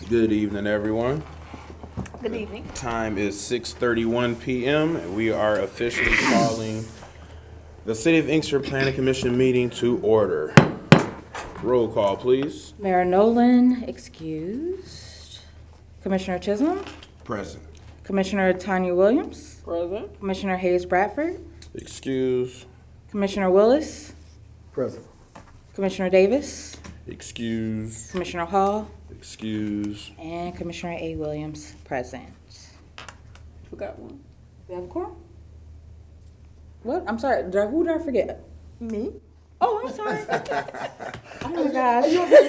Good evening, everyone. Good evening. Time is 6:31 p.m. and we are officially calling the City of Inkster Planning Commission meeting to order. Roll call, please. Mayor Nolan, excused. Commissioner Chisholm. Present. Commissioner Tanya Williams. Present. Commissioner Hayes Bradford. Excuse. Commissioner Willis. Present. Commissioner Davis. Excuse. Commissioner Hall. Excuse. And Commissioner A. Williams, present. Forgot one. We have a quorum? What? I'm sorry. Who did I forget? Me? Oh, I'm sorry. Oh my gosh. You looking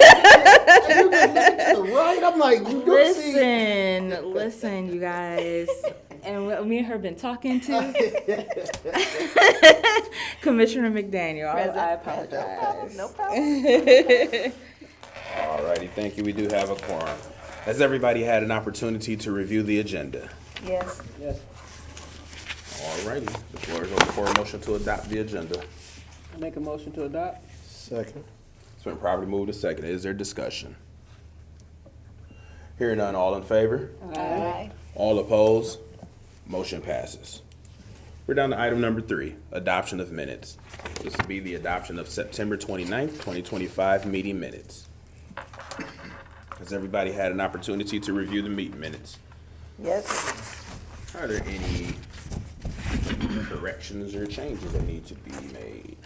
to the right. I'm like, you don't see. Listen, you guys. And me and her been talking to Commissioner McDaniel. I apologize. No problem. Alrighty, thank you. We do have a quorum. Has everybody had an opportunity to review the agenda? Yes. Yes. Alrighty, the floor is open for a motion to adopt the agenda. Make a motion to adopt. Second. It's been properly moved to second. Is there discussion? Hearing none, all in favor? Aye. All opposed? Motion passes. We're down to item number 3, adoption of minutes. This will be the adoption of September 29th, 2025 meeting minutes. Has everybody had an opportunity to review the meeting minutes? Yes. Are there any corrections or changes that need to be made?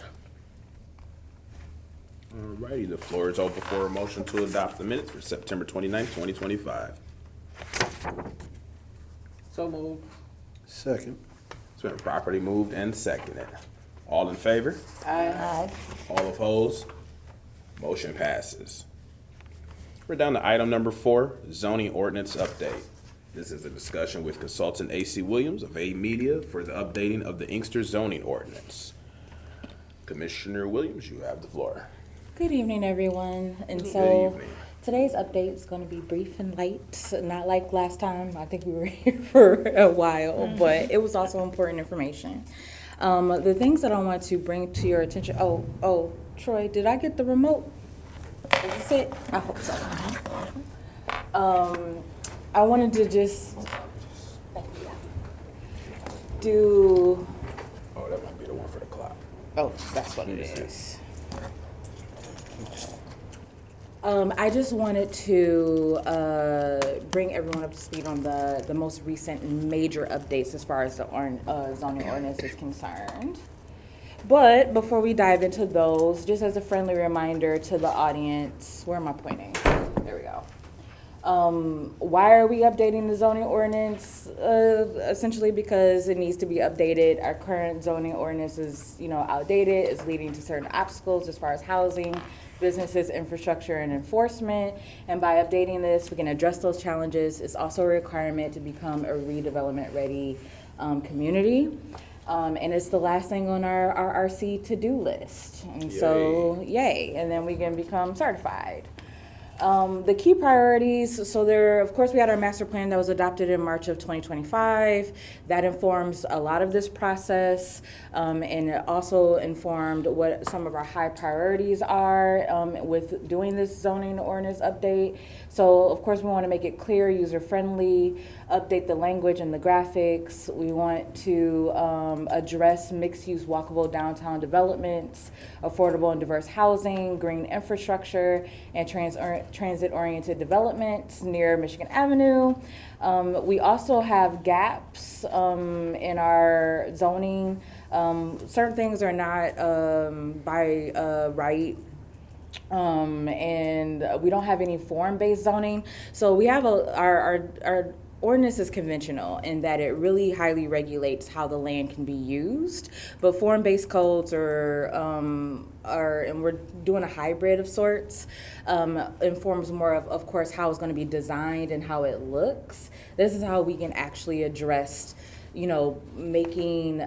Alrighty, the floor is open for a motion to adopt the minutes for September 29th, 2025. So moved. Second. It's been properly moved and seconded. All in favor? Aye. All opposed? Motion passes. We're down to item number 4, zoning ordinance update. This is a discussion with consultant A.C. Williams of A Media for the updating of the Inkster zoning ordinance. Commissioner Williams, you have the floor. Good evening, everyone. And Good so evening. today's update is going to be brief and light, not like last time. I think we were here for a while, but it was also important information. The things that I want to bring to your attention. Oh, Troy, did I get the remote? Is this it? I hope so. I wanted to just do. Oh, that might be the one for the clock. Oh, that's what it is. I just wanted to bring everyone up to speed on the most recent major updates as far as the zoning ordinance is concerned. But before we dive into those, just as a friendly reminder to the audience, where am I pointing? There we go. Why are we updating the zoning ordinance? Essentially because it needs to be updated. Our current zoning ordinance is, outdated. It's leading to certain obstacles as far as housing, businesses, infrastructure, and enforcement. And by updating this, we can address those challenges. It's also a requirement to become a redevelopment-ready community. And it's the last thing on our RC to-do list. And so, yay. And then we can become certified. The key priorities, so of course, we had our master plan that was adopted in March of 2025. That informs a lot of this process, and it also informed what some of our high priorities are with doing this zoning ordinance update. So, of course, we want to make it clear, user-friendly, update the language and the graphics. We want to address mixed-use walkable downtown developments, affordable and diverse housing, green infrastructure, and transit-oriented developments near Michigan Avenue. We also have gaps in our zoning. Certain things are not by right. And we don't have any form-based zoning. So we have our ordinance is conventional in that it really highly regulates how the land can be used, but form-based codes and we're doing a hybrid of sorts, informs more of course, how it's going to be designed and how it looks. This is how we can actually address, making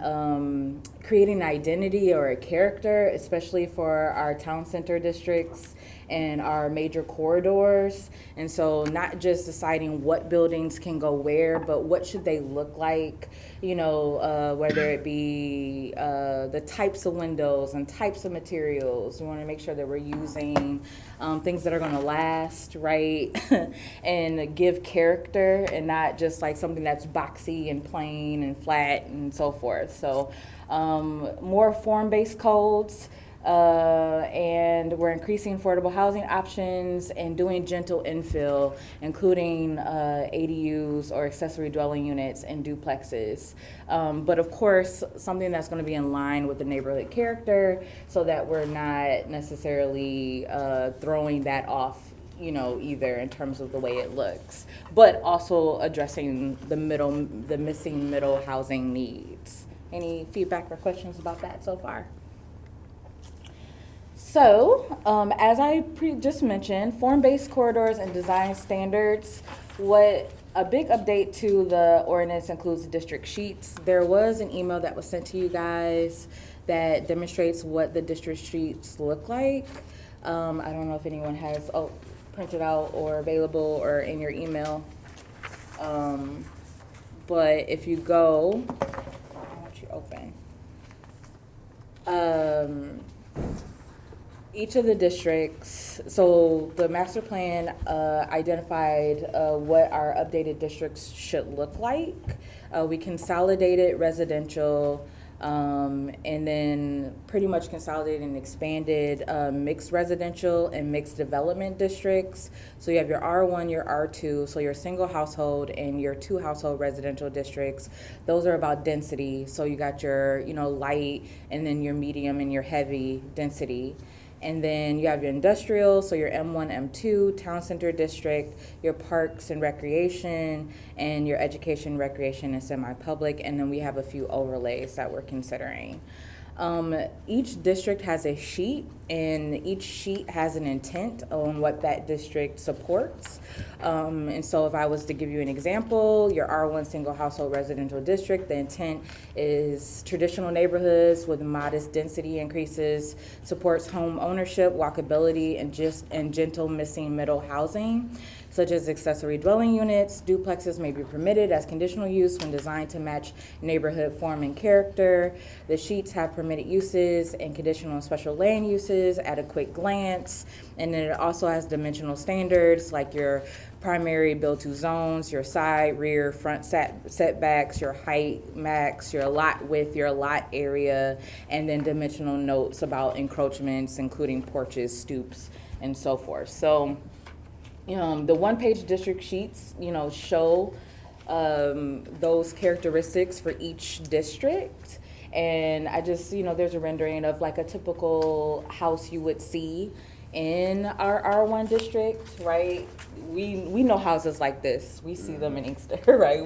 creating an identity or a character, especially for our town center districts and our major corridors. And so not just deciding what buildings can go where, but what should they look like, whether it be the types of windows and types of materials. We want to make sure that we're using things that are going to last, right? And give character, and not just like something that's boxy and plain and flat and so forth. So more form-based codes. And we're increasing affordable housing options and doing gentle infill, including ADUs or accessory dwelling units and duplexes. But of course, something that's going to be in line with the neighborhood character, so that we're not necessarily throwing that off, either in terms of the way it looks, but also addressing the missing middle housing needs. Any feedback or questions about that so far? So, as I just mentioned, form-based corridors and design standards. What a big update to the ordinance includes district sheets. There was an email that was sent to you guys that demonstrates what the district sheets look like. I don't know if anyone has printed out or available or in your email. But if you go, I want you open. Each of the districts, so the master plan identified what our updated districts should look like. We consolidated residential and then pretty much consolidated and expanded mixed residential and mixed development districts. So you have your R1, your R2, so your single household and your 2 household residential districts. Those are about density. So you got your light and then your medium and your heavy density. And then you have your industrial, so your M1, M2, town center district, your parks and recreation, and your education, recreation, and semi-public. And then we have a few overlays that we're considering. Each district has a sheet, and each sheet has an intent on what that district supports. And so if I was to give you an example, your R1 single household residential district, the intent is traditional neighborhoods with modest density increases, supports home ownership, walkability, and gentle missing middle housing, such as accessory dwelling units. Duplexes may be permitted as conditional use when designed to match neighborhood form and character. The sheets have permitted uses and conditional and special land uses at a quick glance. And then it also has dimensional standards like your primary build-to zones, your side, rear, front setbacks, your height max, your lot width, your lot area, and then dimensional notes about encroachments, including porches, stoops, and so forth. So the one-page district sheets, show those characteristics for each district. And I just, there's a rendering of like a typical house you would see in our R1 district, right? We know houses like this. We see them in Inkster, right?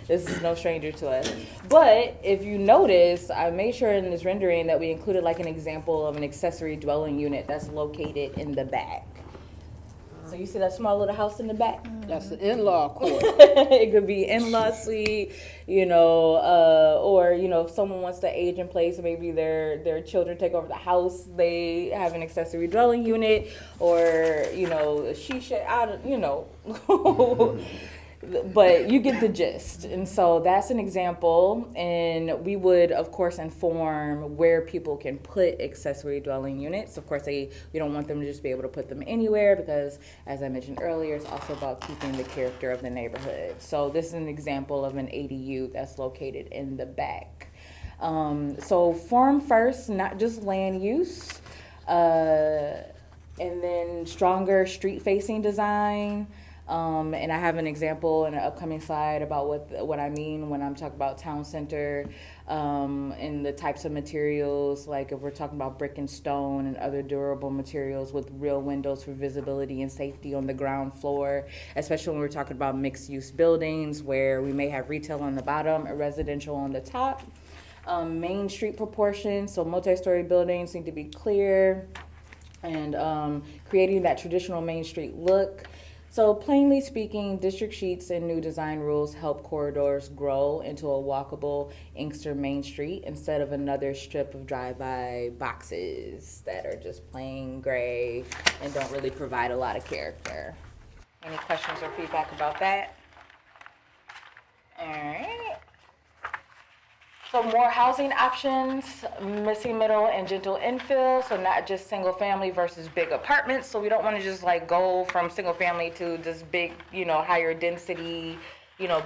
This is no stranger to us. But if you notice, I made sure in this rendering that we included like an example of an accessory dwelling unit that's located in the back. So you see that small little house in the back? That's the in-law court. It could be in-law suite, or if someone wants to age in place, maybe their children take over the house, they have an accessory dwelling unit, or she should but you get the gist. And so that's an example, and we would of course inform where people can put accessory dwelling units. Of course we don't want them to just be able to put them anywhere, because as I mentioned earlier, it's also about keeping the character of the neighborhood. So this is an example of an ADU that's located in the back. So form first, not just land use, and then stronger street facing design. And I have an example in an upcoming slide about what I mean when I'm talking about town center, and the types of materials, like if we're talking about brick and stone and other durable materials with real windows for visibility and safety on the ground floor, especially when we're talking about mixed use buildings where we may have retail on the bottom and residential on the top. Main street proportions, so multi-story buildings need to be clear, and creating that traditional Main Street look. So plainly speaking, district sheets and new design rules help corridors grow into a walkable Inkster Main Street instead of another strip of drive-by boxes that are just plain gray and don't really provide a lot of character. Any questions or feedback about that? All right. So more housing options, missing middle and gentle infill, so not just single family versus big apartments. So we don't want to just like go from single family to this big, higher density,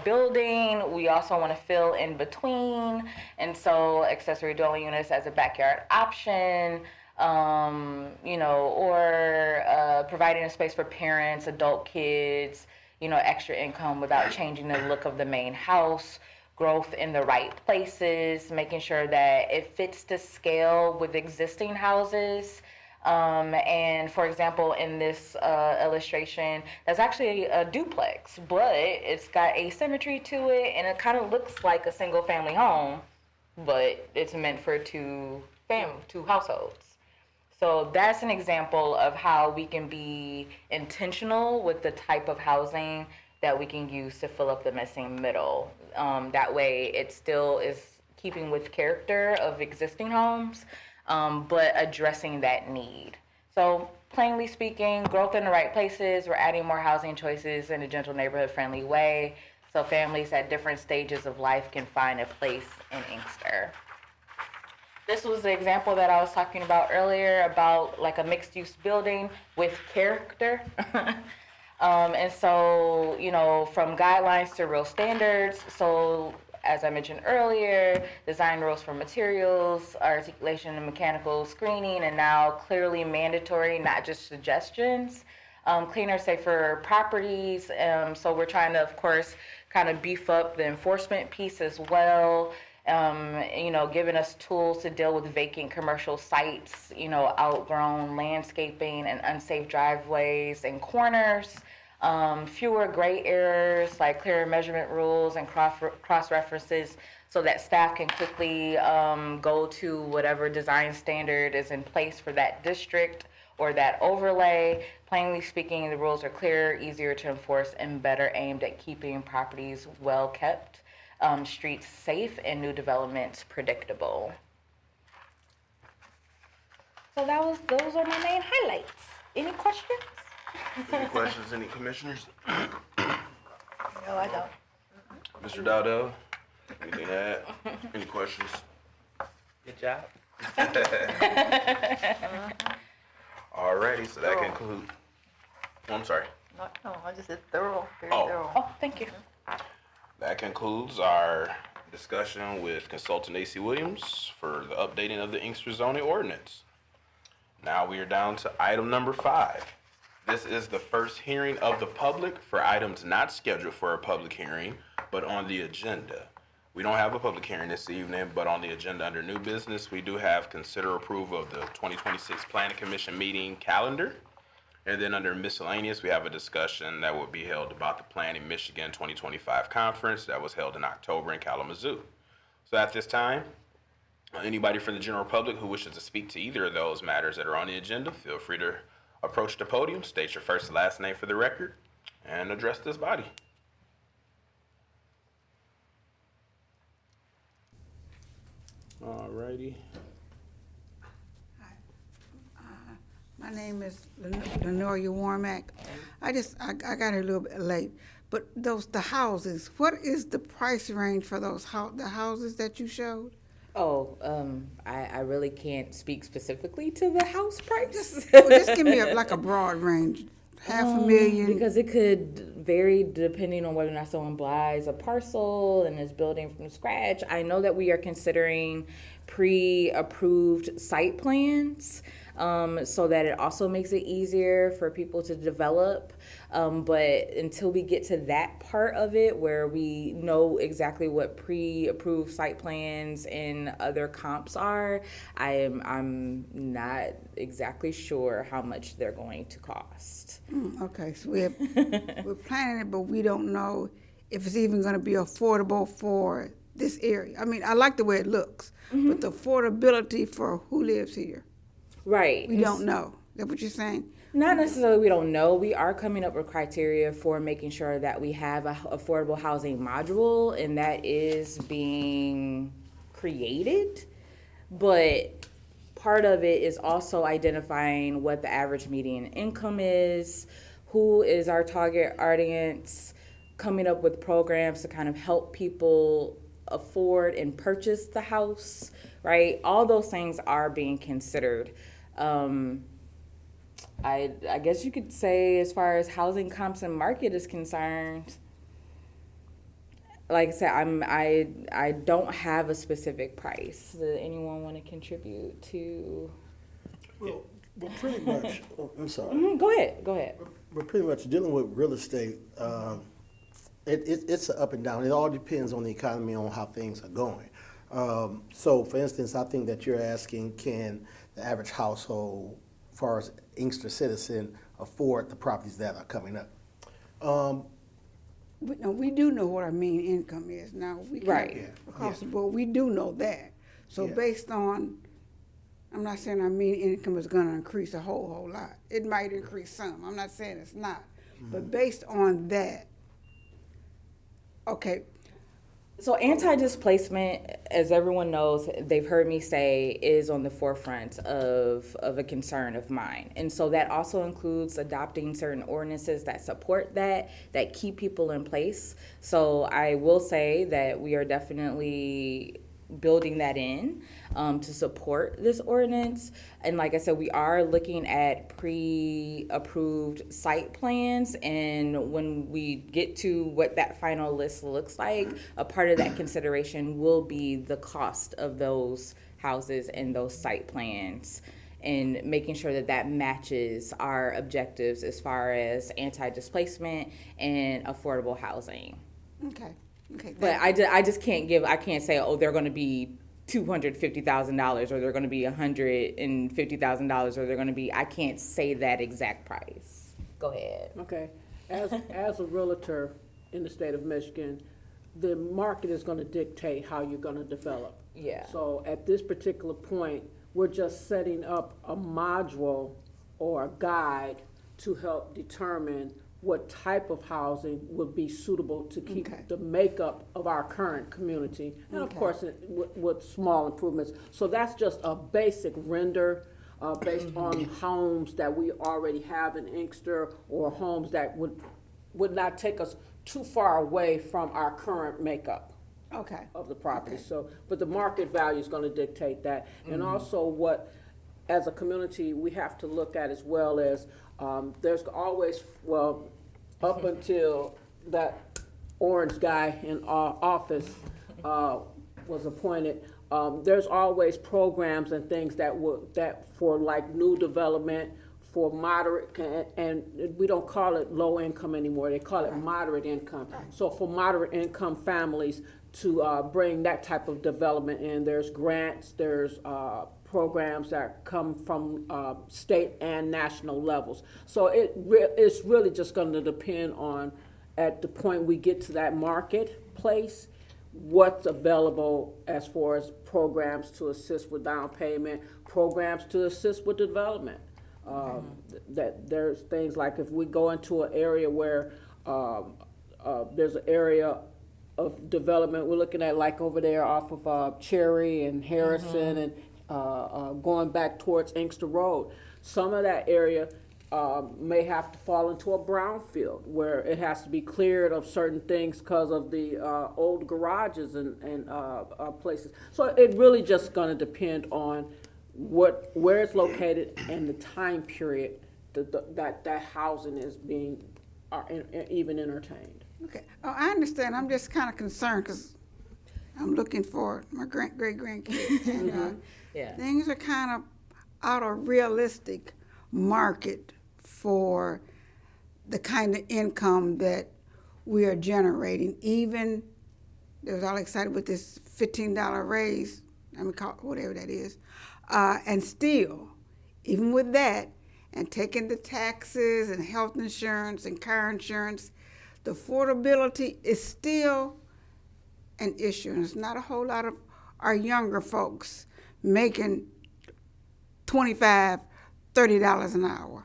building. We also want to fill in between. And so accessory dwelling units as a backyard option, or providing a space for parents, adult kids, extra income without changing the look of the main house. Growth in the right places, making sure that it fits to scale with existing houses. And for example, in this illustration, that's actually a duplex, but it's got asymmetry to it, and it kind of looks like a single family home, but it's meant for two households. So that's an example of how we can be intentional with the type of housing that we can use to fill up the missing middle. That way it still is keeping with character of existing homes, but addressing that need. So plainly speaking, growth in the right places, we're adding more housing choices in a gentle neighborhood friendly way, so families at different stages of life can find a place in Inkster. This was the example that I was talking about earlier about like a mixed use building with character. And so, from guidelines to real standards. So, as I mentioned earlier, design rules for materials, articulation and mechanical screening, and now clearly mandatory, not just suggestions. Cleaner, safer properties. So we're trying to, of course, kind of beef up the enforcement piece as well. Giving us tools to deal with vacant commercial sites, outgrown landscaping and unsafe driveways and corners, fewer gray areas, like clearer measurement rules and cross references so that staff can quickly go to whatever design standard is in place for that district or that overlay. Plainly speaking, the rules are clearer, easier to enforce, and better aimed at keeping properties well kept, streets safe, and new developments predictable. So those are my main highlights. Any questions? Any questions, any commissioners? No, I don't. Mr. Dowdell, anything to add? Any questions? Good job. Alrighty, so that concludes. Oh, I'm sorry. No, I just said thorough, very Oh. thorough. Oh, thank you. That concludes our discussion with consultant AC Williams for the updating of the Inkster zoning ordinance. Now we are down to item number 5. This is the first hearing of the public for items not scheduled for a public hearing, but on the agenda. We don't have a public hearing this evening, but on the agenda under new business, we do have consider approval of the 2026 Planning Commission Meeting calendar. And then under miscellaneous, we have a discussion that will be held about the Planning Michigan 2025 conference that was held in October in Kalamazoo. So at this time, anybody from the general public who wishes to speak to either of those matters that are on the agenda, feel free to approach the podium, state your first and last name for the record, and address this body. Alrighty. My name is Lenoria Warmack. I got here a little bit late, but the houses, what is the price range for those the houses that you showed? Oh, I really can't speak specifically to the house price. Well, just give me a broad range, $500,000. Because it could vary depending on whether or not someone buys a parcel and is building from scratch. I know that we are considering pre-approved site plans, so that it also makes it easier for people to develop. But until we get to that part of it where we know exactly what pre-approved site plans and other comps are, I'm not exactly sure how much they're going to cost. Okay, so we're planning it, but we don't know if it's even going to be affordable for this area. I mean, I like the way it looks, but the affordability for who lives here, Right. we don't know. Is that what you're saying? Not necessarily we don't know. We are coming up with criteria for making sure that we have a affordable housing module, and that is being created. But part of it is also identifying what the average median income is, who is our target audience, coming up with programs to kind of help people afford and purchase the house, right? All those things are being considered. I guess you could say, as far as housing comps and market is concerned, like I said, I don't have a specific price. Does anyone want to contribute to? Well, pretty much, I'm sorry. Go ahead. We're pretty much dealing with real estate. It's an up and down. It all depends on the economy, on how things are going. So, for instance, I think that you're asking, can the average household, as far as Inkster citizen, afford the properties that are coming up? We do know what our mean income is now. We can't, Right. across the board, we do know that. So Yeah. based on, I'm not saying our mean income is gonna increase a whole lot. It might increase some. I'm not saying it's not. But based on that, okay, So anti-displacement, as everyone knows, they've heard me say, is on the forefront of a concern of mine. And so that also includes adopting certain ordinances that support that keep people in place. So I will say that we are definitely building that in to support this ordinance. And like I said, we are looking at pre-approved site plans, and when we get to what that final list looks like, a part of that consideration will be the cost of those houses and those site plans, and making sure that that matches our objectives as far as anti-displacement and affordable housing. okay. But I just I can't say, oh, they're going to be $250,000 or they're going to be $150,000 or they're going to be, I can't say that exact price. Go ahead. Okay, as a realtor in the state of Michigan, the market is gonna dictate how you're gonna develop. Yeah. So at this particular point, we're just setting up a module or a guide to help determine what type of housing would be suitable to keep Okay. the makeup of our current community, and of Okay. course, with small improvements. So that's just a basic render based on homes that we already have in Inkster, or homes that would not take us too far away from our current makeup Okay. of the property. So, but the market value is gonna dictate that. And also what, as a community, we have to look at as well as, there's always, well, up until that orange guy in office, was appointed, there's always programs and things that for like new development, for moderate, and we don't call it low income anymore, they call it moderate income. So for moderate income families to bring that type of development in, there's grants, there's programs that come from state and national levels. So it's really just gonna depend on, at the point we get to that marketplace, what's available as far as programs to assist with down payment, programs to assist with development. That there's things like, if we go into an area where there's an area of development, we're looking at like over there off of Cherry and Harrison and going back towards Inkster Road. Some of that area may have to fall into a brownfield where it has to be cleared of certain things because of the old garages and places. So it really just gonna depend on where it's located and the time period that housing is being even entertained. Okay. Oh, I understand. I'm just kind of concerned because I'm looking for my great grandkids. And, Yeah. things are kind of out of realistic market for the kind of income that we are generating. Even, they was all excited with this $15 raise, I mean, call it whatever that is. And still, even with that, and taking the taxes and health insurance and car insurance, the affordability is still an issue. And it's not a whole lot of our younger folks making $25, $30 an hour.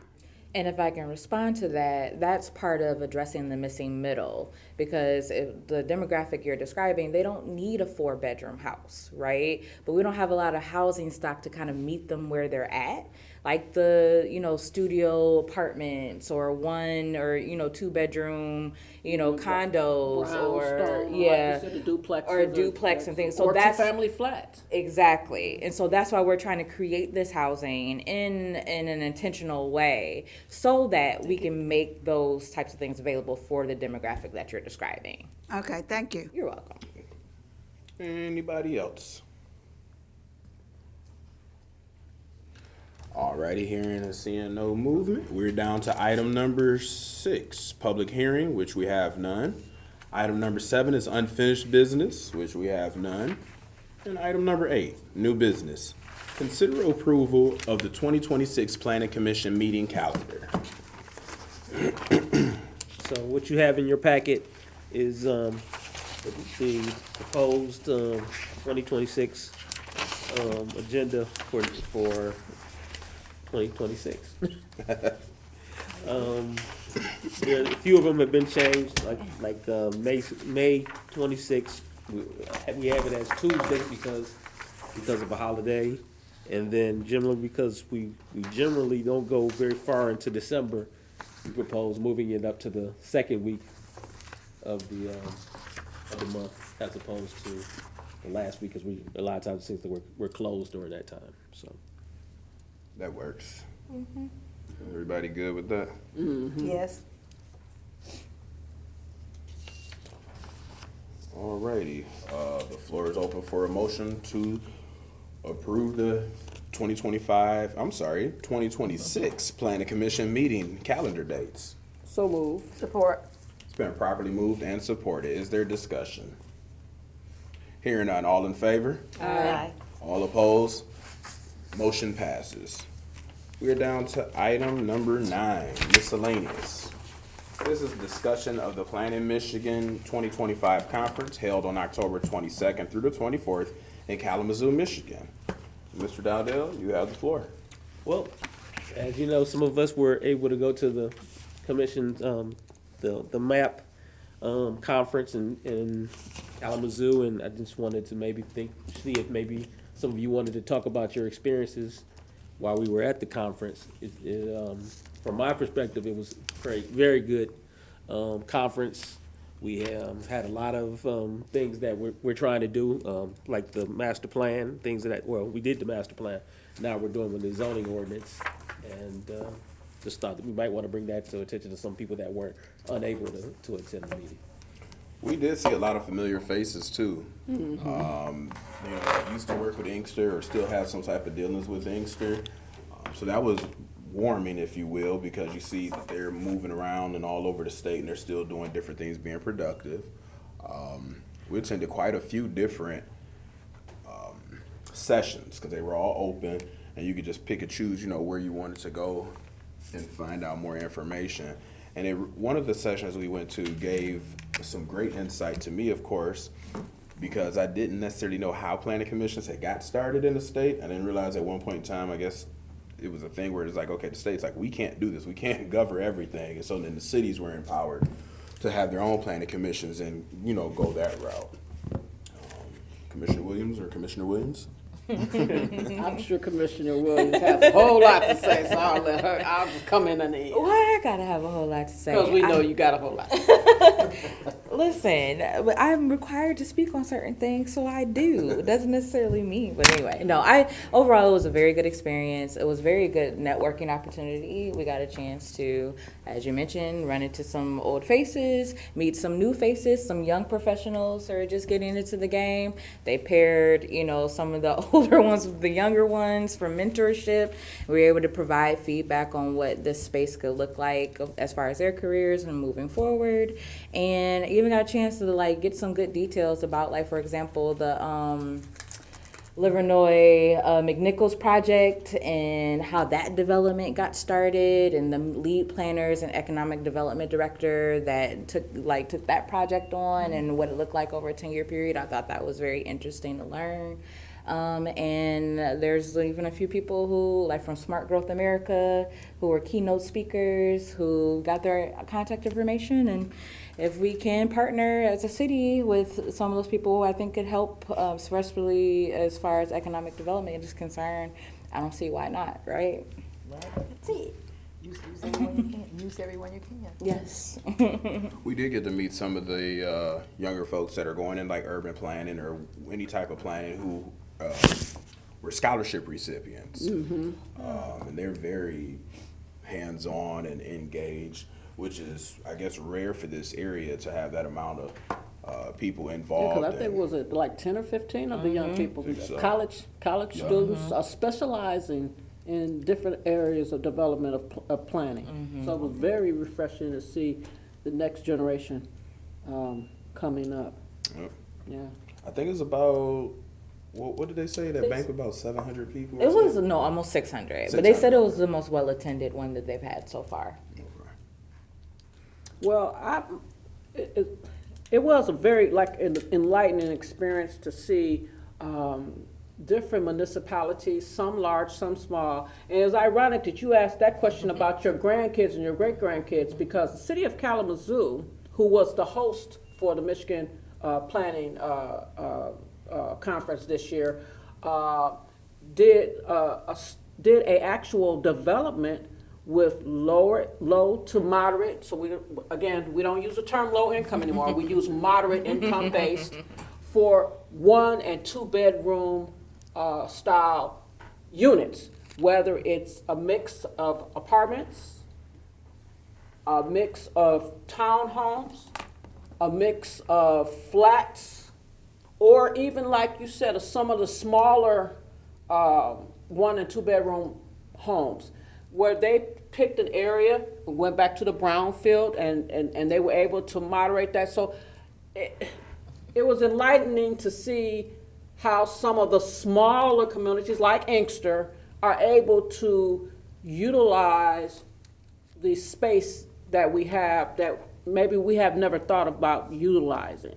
And if I can respond to that, that's part of addressing the missing middle. Because if the demographic you're describing, they don't need a 4-bedroom house, right? But we don't have a lot of housing stock to kind of meet them where they're at. Like the, studio apartments or 1 or, 2-bedroom, condos Brownstone, like you yeah. said, the duplexes Or a duplex and things. So or that's two-family flats. exactly. And so that's why we're trying to create this housing in an intentional way so that we can make those types of things available for the demographic that you're describing. Okay, thank you. You're welcome. Anybody else? Alrighty, hearing and seeing no movement, we're down to item number 6, public hearing, which we have none. Item number 7 is unfinished business, which we have none. And item number 8, new business. Consider approval of the 2026 Planning Commission meeting calendar. So what you have in your packet is the proposed 2026 agenda for 2026. There, a few of them have been changed, like May 26th. We have it as Tuesday because of a holiday, and then generally because we generally don't go very far into December, we propose moving it up to the second week of the month as opposed to the last week, because a lot of times it seems that we're closed during that time. So That works. Everybody good with that? Yes. Alrighty, the floor is open for a motion to approve the 2026 Planning Commission meeting calendar dates. So move. Support. It's been properly moved and supported. Is there discussion? Hearing none, all in favor? Aye. All opposed? Motion passes. We are down to item number 9, miscellaneous. This is discussion of the Planning Michigan 2025 conference held on October 22nd through the 24th in Kalamazoo, Michigan. Mr. Dowdell, you have the floor. well, as you know, some of us were able to go to the commission's the MAP conference in Kalamazoo, and I just wanted to see if maybe some of you wanted to talk about your experiences while we were at the conference. From my perspective, it was very good conference. We had a lot of things that we're trying to do, like the master plan, we did the master plan. Now we're doing with the zoning ordinance, and just thought that we might want to bring that to attention to some people that weren't unable to attend the meeting. We did see a lot of familiar faces too. That used to work with Inkster or still have some type of dealings with Inkster. So that was warming, if you will, because you see that they're moving around and all over the state and they're still doing different things, being productive. We attended quite a few different sessions because they were all open and you could just pick and choose, where you wanted to go and find out more information. And one of the sessions we went to gave some great insight to me, of course, because I didn't necessarily know how planning commissions had got started in the state. I didn't realize at one point in time, I guess it was a thing where it's like, okay, the state's like, we can't do this. We can't govern everything. And so then the cities were empowered to have their own planning commissions and, go that route. Commissioner Williams or Commissioner Williams? I'm sure Commissioner Williams has a whole lot to say, so I'll just come in on the end. Why I gotta have a whole lot to say? Because we know you got a whole lot. Listen, I'm required to speak on certain things, so I do. It doesn't necessarily mean, but anyway, no. Overall, it was a very good experience. It was a very good networking opportunity. We got a chance to, as you mentioned, run into some old faces, meet some new faces, some young professionals who are just getting into the game. They paired, some of the older ones with the younger ones for mentorship. We were able to provide feedback on what this space could look like as far as their careers and moving forward. And even got a chance to get some good details about, for example, the Livernois McNichols project and how that development got started, and the lead planners and economic development director that took that project on and what it looked like over a 10-year period. I thought that was very interesting to learn. And there's even a few people who, like from Smart Growth America, who were keynote speakers, who got their contact information. And if we can partner as a city with some of those people, I think could help, especially as far as economic development is concerned. I don't see why not, right? That's it. Use everyone you can. Use everyone you can. Yes. We did get to meet some of the younger folks that are going in like urban planning or any type of planning who were scholarship recipients. And they're very hands-on and engaged, which is, I guess, rare for this area to have that amount of people involved. Because I think was it like 10 or 15 of the young people, so. college students are specializing in different areas of development of planning. So it was very refreshing to see the next generation coming up. Yep. Yeah. I think it's about, what did they say, that bank about 700 people? or It was, something? no, almost 600, but they said 600. it was the most well-attended one that they've had so far. Well, it was a very enlightening experience to see different municipalities, some large, some small. And it's ironic that you asked that question about your grandkids and your great-grandkids, because the city of Kalamazoo, who was the host for the Michigan Planning Conference this year, did a actual development with low to moderate. So we don't use the term low income anymore. We use moderate income based for 1 and 2 bedroom style units, whether it's a mix of apartments, a mix of townhomes, a mix of flats, or even like you said, some of the smaller 1 and 2 bedroom homes, where they picked an area, went back to the brownfield, and they were able to moderate that. So it was enlightening to see how some of the smaller communities like Inkster are able to utilize the space that we have that maybe we have never thought about utilizing.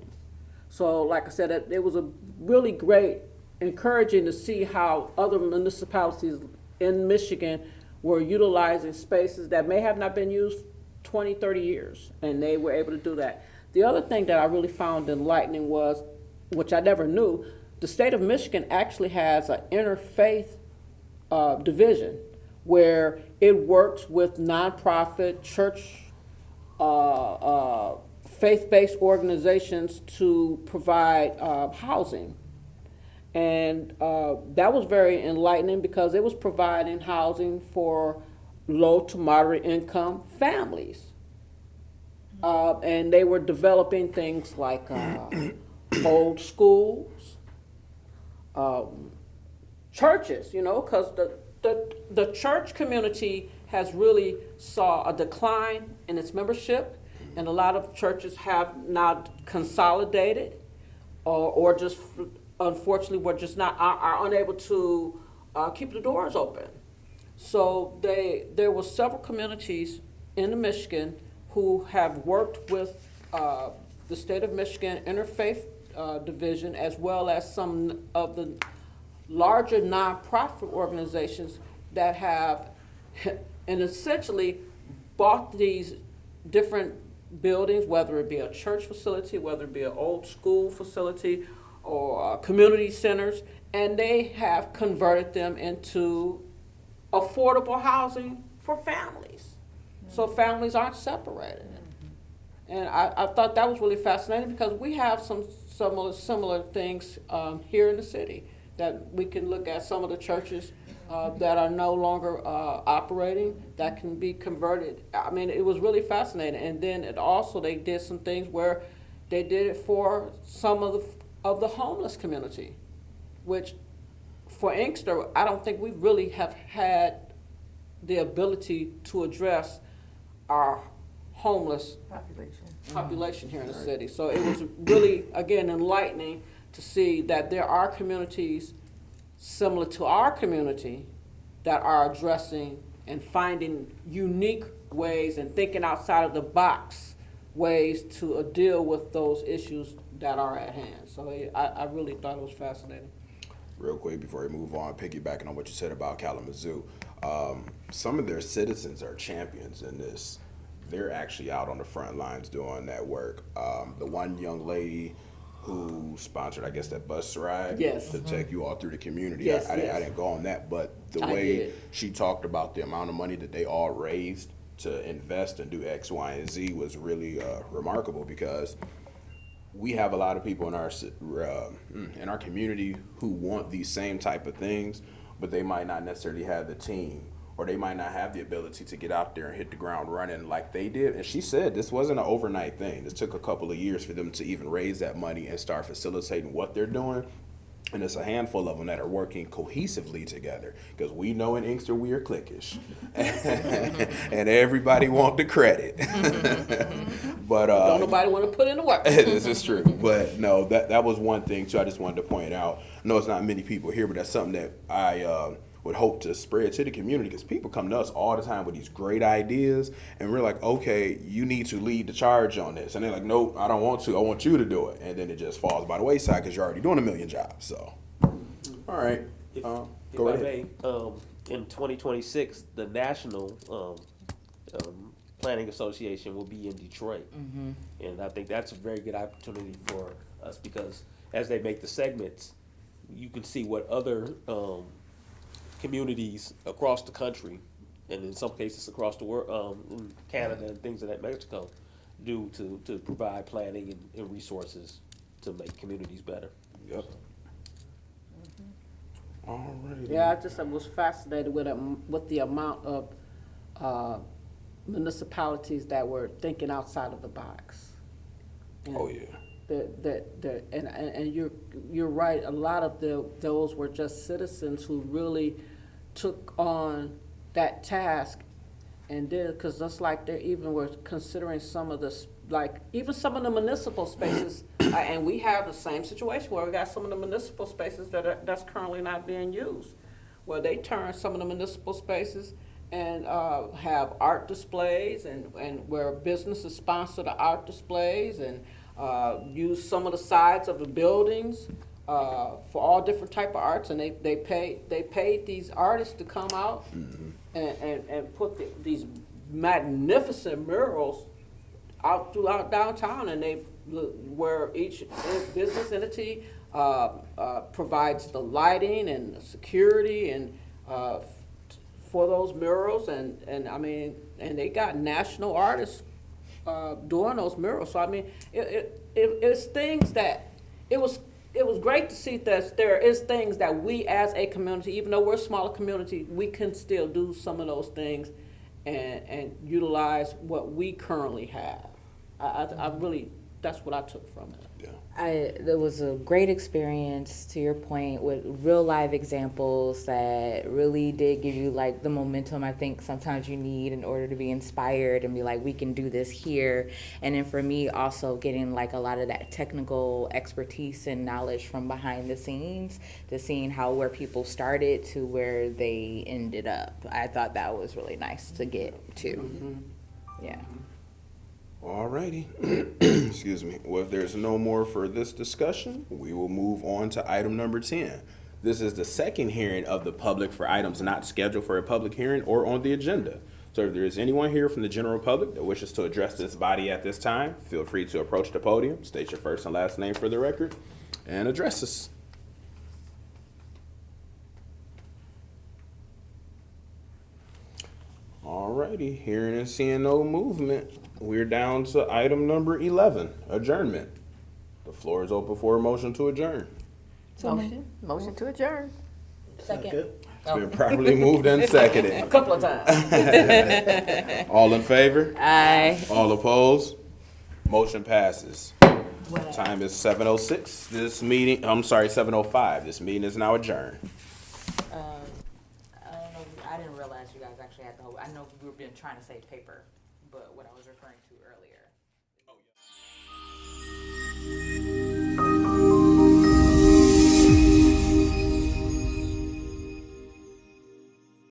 So like I said, it was a really great, encouraging to see how other municipalities in Michigan were utilizing spaces that may have not been used 20, 30 years, and they were able to do that. The other thing that I really found enlightening was, which I never knew, the state of Michigan actually has an interfaith division where it works with nonprofit, church, faith-based organizations to provide housing. And that was very enlightening because it was providing housing for low to moderate income families. And they were developing things like old schools, churches, because the church community has really saw a decline in its membership, and a lot of churches have now consolidated or just unfortunately were just not are unable to keep the doors open. So there were several communities in Michigan who have worked with the state of Michigan Interfaith Division, as well as some of the larger nonprofit organizations that have and essentially bought these different buildings, whether it be a church facility, whether it be an old school facility, or community centers, and they have converted them into affordable housing for families. So families aren't separated. And I thought that was really fascinating because we have some similar things here in the city that we can look at. Some of the churches that are no longer operating that can be converted. I mean, it was really fascinating. And then they did some things where they did it for some of the homeless community, which for Inkster, I don't think we really have had the ability to address our homeless population here in the city. So it was really, again, enlightening to see that there are communities similar to our community that are addressing and finding unique ways and thinking outside of the box ways to deal with those issues that are at hand. So I really thought it was fascinating. real quick before we move on, piggybacking on what you said about Kalamazoo. Some of their citizens are champions in this. They're actually out on the front lines doing that work. The one young lady who sponsored, I guess, that bus ride Yes. to take you all through the community. Yes, I yes. didn't go on that, but the I way did. she talked about the amount of money that they all raised to invest and do X, Y, and Z was really remarkable, because we have a lot of people in our community who want these same type of things, but they might not necessarily have the team, or they might not have the ability to get out there and hit the ground running like they did. And she said this wasn't an overnight thing. This took a couple of years for them to even raise that money and start facilitating what they're doing. And it's a handful of them that are working cohesively together, because we know in Inkster we are cliquish, and everybody want the credit. But Don't nobody want to put in the work. this is true. But no, that was one thing too. I just wanted to point out. I know it's not many people here, but that's something that I would hope to spread to the community, because people come to us all the time with these great ideas, and we're like, okay, you need to lead the charge on this, and they're like, nope, I don't want to. I want you to do it, and then it just falls by the wayside because you're already doing a million jobs. So, all right, If go I ahead. may, in 2026, the National Planning Association will be in Detroit. And I think that's a very good opportunity for us, because as they make the segments, you can see what other communities across the country, and in some cases across the world, in Canada and things of that Mexico, do to provide planning and resources to make communities better. Yep. All right. Yeah, I was fascinated with the amount of municipalities that were thinking outside of the box. And Oh yeah. And you're right. A lot of those were just citizens who really took on that task and did, because just like they even were considering some of this, like even some of the municipal spaces, and we have the same situation where we got some of the municipal spaces that's currently not being used, where they turn some of the municipal spaces and have art displays, and where businesses sponsor the art displays, and use some of the sides of the buildings for all different type of arts, and they paid these artists to come out and put these magnificent murals out throughout downtown, and where each business entity provides the lighting and the security and for those murals, and I mean, and they got national artists doing those murals. So I mean, it's things that it was great to see that there is things that we as a community, even though we're a smaller community, we can still do some of those things and utilize what we currently have. I really, that's what I took from it. Yeah. There was a great experience, to your point, with real live examples that really did give you like the momentum I think sometimes you need in order to be inspired and be like, we can do this here. And then for me, also getting like a lot of that technical expertise and knowledge from behind the scenes, to seeing where people started to where they ended up. I thought that was really nice to get to. Yeah. Alrighty. Excuse me. Well, if there's no more for this discussion, we will move on to item number 10. This is the second hearing of the public for items not scheduled for a public hearing or on the agenda. So if there is anyone here from the general public that wishes to address this body at this time, feel free to approach the podium, state your first and last name for the record, and address us. Alrighty, hearing and seeing no movement, we're down to item number 11, adjournment. The floor is open for a motion to adjourn. Motion to adjourn. Second. It's been properly moved and seconded. A couple of times. All in favor? Aye. All opposed? Motion passes. Time is 7:06. This meeting, I'm sorry, 7:05. This meeting is now adjourned. I don't know, I didn't realize you guys actually had the whole, I know we've been trying to say paper, but what I was referring to earlier